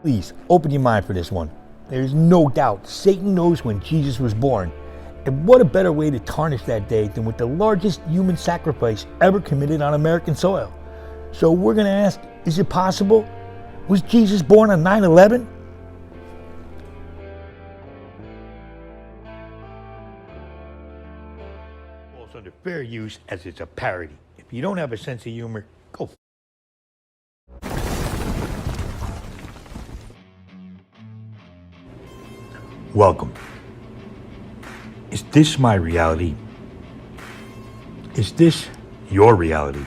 Please, open your mind for this one. There is no doubt Satan knows when Jesus was born. And what a better way to tarnish that day than with the largest human sacrifice ever committed on American soil. So we're going to ask, is it possible? Was Jesus born on 9/11? Falls under fair use as it's a parody. If you don't have a sense of humor, go. Welcome. Is this my reality? Is this your reality?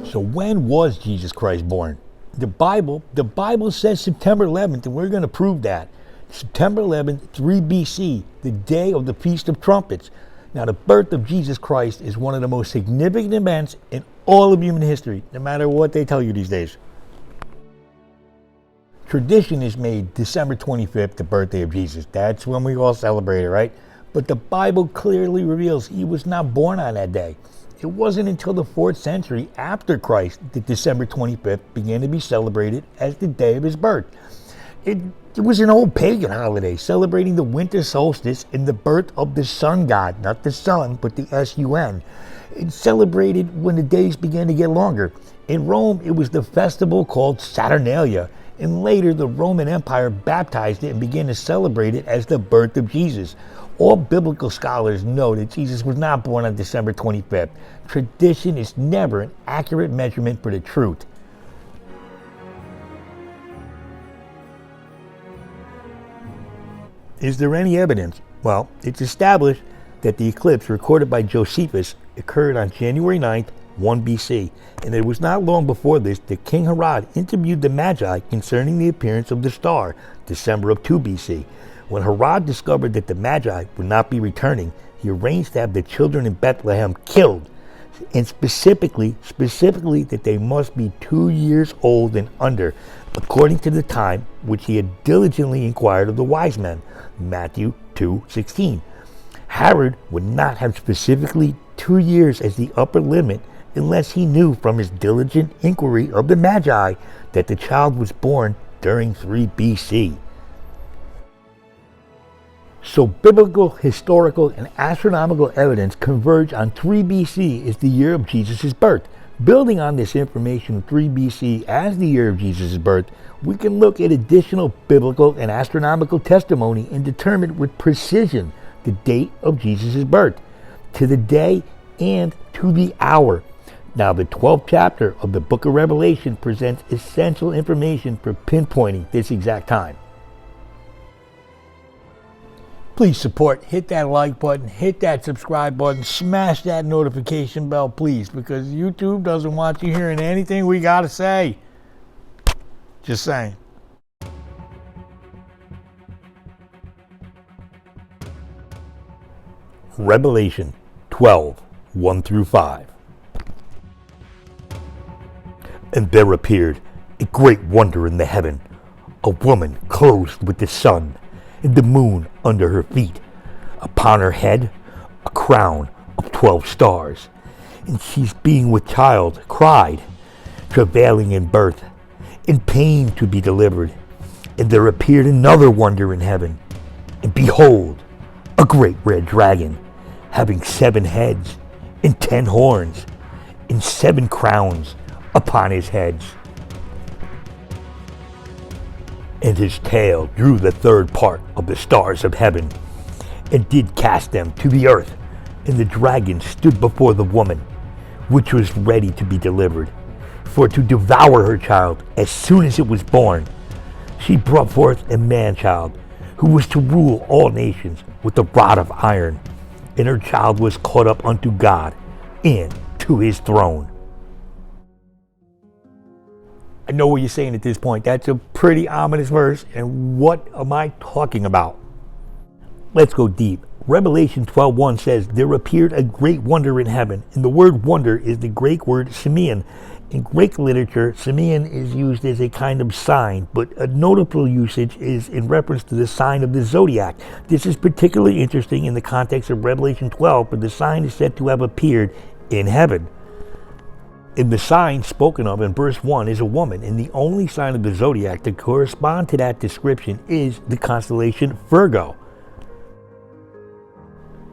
So when was Jesus Christ born? The Bible says September 11th, and we're going to prove that. September 11th, 3 BC, the day of the Feast of Trumpets. Now, the birth of Jesus Christ is one of the most significant events in all of human history, no matter what they tell you these days. Tradition is made December 25th, the birthday of Jesus. That's when we all celebrate it, right? But the Bible clearly reveals he was not born on that day. It wasn't until the 4th century after Christ that December 25th began to be celebrated as the day of his birth. It was an old pagan holiday celebrating the winter solstice and the birth of the sun god, not the sun, but the sun. It's celebrated when the days began to get longer. In Rome, it was the festival called Saturnalia, and later the Roman Empire baptized it and began to celebrate it as the birth of Jesus. All biblical scholars know that Jesus was not born on December 25th. Tradition is never an accurate measurement for the truth. Is there any evidence? Well, it's established that the eclipse recorded by Josephus occurred on January 9th, 1 BC, and it was not long before this that King Herod interviewed the Magi concerning the appearance of the star, December of 2 BC. When Herod discovered that the Magi would not be returning, he arranged to have the children in Bethlehem killed, and specifically that they must be 2 years old and under, according to the time which he had diligently inquired of the wise men, Matthew 2:16. Herod would not have specifically 2 years as the upper limit unless he knew from his diligent inquiry of the Magi that the child was born during 3 BC. So biblical, historical, and astronomical evidence converge on 3 BC as the year of Jesus' birth. Building on this information of 3 BC as the year of Jesus' birth, we can look at additional biblical and astronomical testimony and determine with precision the date of Jesus' birth, to the day and to the hour. Now, the 12th chapter of the book of Revelation presents essential information for pinpointing this exact time. Please support, hit that like button, hit that subscribe button, smash that notification bell, please, because YouTube doesn't want you hearing anything we gotta say. Just saying. Revelation 12, 1 through 5. And there appeared a great wonder in the heaven, a woman clothed with the sun, and the moon under her feet, upon her head a crown of 12 stars, and she's being with child cried, travailing in birth, in pain to be delivered. And there appeared another wonder in heaven, and behold, a great red dragon, having 7 heads and 10 horns, and 7 crowns upon his heads. And his tail drew the third part of the stars of heaven, and did cast them to the earth. And the dragon stood before the woman, which was ready to be delivered, for to devour her child as soon as it was born. She brought forth a man-child, who was to rule all nations with a rod of iron. And her child was caught up unto God and to his throne. I know what you're saying at this point. That's a pretty ominous verse, and what am I talking about? Let's go deep. Revelation 12:1 says, there appeared a great wonder in heaven, and the word wonder is the Greek word semeion. In Greek literature, semeion is used as a kind of sign, but a notable usage is in reference to the sign of the zodiac. This is particularly interesting in the context of Revelation 12, where the sign is said to have appeared in heaven. And the sign spoken of in verse 1 is a woman, and the only sign of the zodiac to correspond to that description is the constellation Virgo.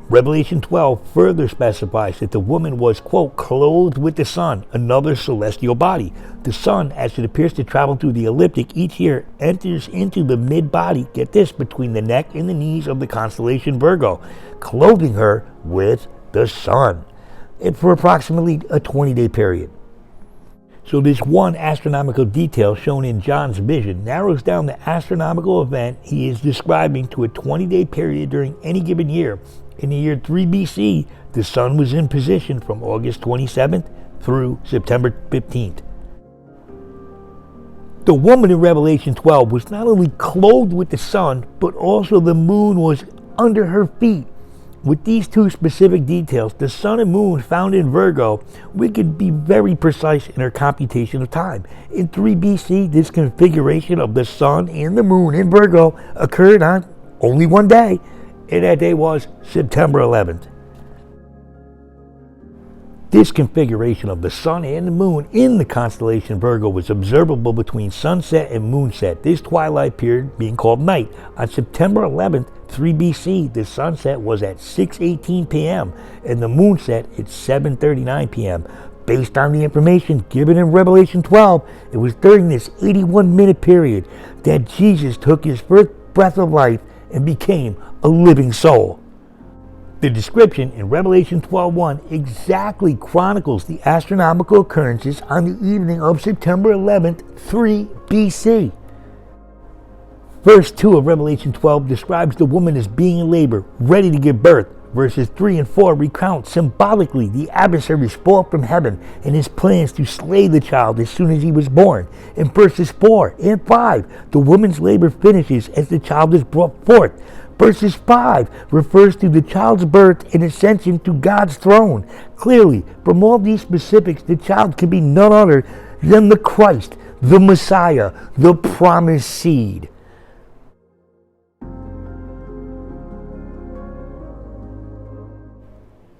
Revelation 12 further specifies that the woman was, quote, clothed with the sun, another celestial body. The sun, as it appears to travel through the ecliptic each year, enters into the mid-body, get this, between the neck and the knees of the constellation Virgo, clothing her with the sun, and for approximately a 20-day period. So this one astronomical detail shown in John's vision narrows down the astronomical event he is describing to a 20-day period during any given year. In the year 3 BC, the sun was in position from August 27th through September 15th. The woman in Revelation 12 was not only clothed with the sun, but also the moon was under her feet. With these two specific details, the sun and moon found in Virgo, we could be very precise in our computation of time. In 3 BC, this configuration of the sun and the moon in Virgo occurred on only one day, and that day was September 11th. This configuration of the sun and the moon in the constellation Virgo was observable between sunset and moonset, this twilight period being called night. On September 11th, 3 BC, the sunset was at 6:18 p.m. and the moonset at 7:39 p.m. Based on the information given in Revelation 12, it was during this 81-minute period that Jesus took his first breath of life and became a living soul. The description in Revelation 12:1 exactly chronicles the astronomical occurrences on the evening of September 11th, 3 BC. Verse 2 of Revelation 12 describes the woman as being in labor, ready to give birth. Verses 3 and 4 recount symbolically the adversary's fall from heaven and his plans to slay the child as soon as he was born. In verses 4 and 5, the woman's labor finishes as the child is brought forth. Verses 5 refers to the child's birth and ascension to God's throne. Clearly, from all these specifics, the child can be none other than the Christ, the Messiah, the promised seed.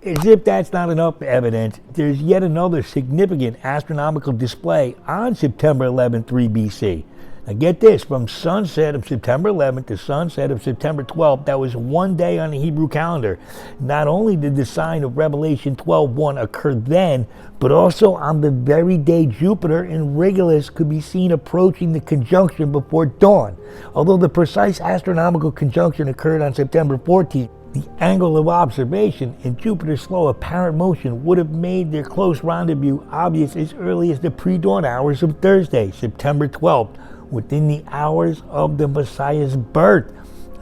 As if that's not enough evidence, there's yet another significant astronomical display on September 11th, 3 BC. Now get this, from sunset of September 11th to sunset of September 12th, that was one day on the Hebrew calendar. Not only did the sign of Revelation 12:1 occur then, but also on the very day Jupiter in Regulus could be seen approaching the conjunction before dawn. Although the precise astronomical conjunction occurred on September 14th, the angle of observation and Jupiter's slow apparent motion would have made their close rendezvous obvious as early as the pre-dawn hours of Thursday, September 12th, within the hours of the Messiah's birth.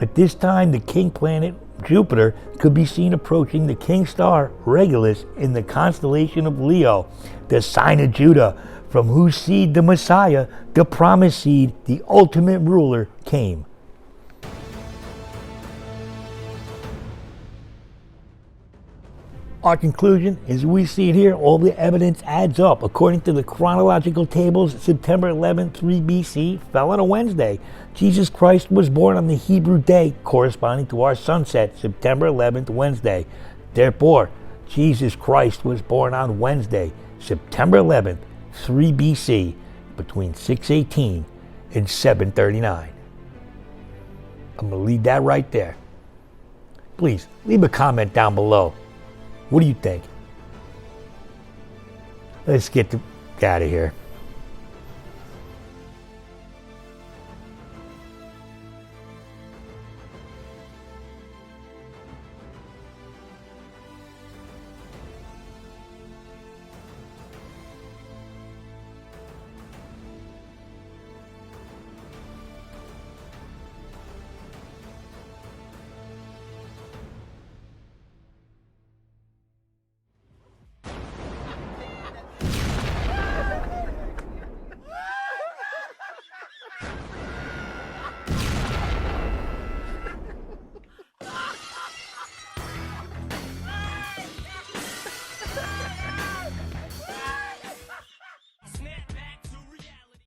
At this time, the king planet Jupiter could be seen approaching the king star Regulus in the constellation of Leo, the sign of Judah, from whose seed the Messiah, the promised seed, the ultimate ruler, came. Our conclusion, as we see it here, all the evidence adds up. According to the chronological tables, September 11th, 3 BC fell on a Wednesday. Jesus Christ was born on the Hebrew day corresponding to our sunset, September 11th, Wednesday. Therefore, Jesus Christ was born on Wednesday, September 11th, 3 BC, between 6:18 and 7:39. I'm going to leave that right there. Please, leave a comment down below. What do you think? Let's get out of here.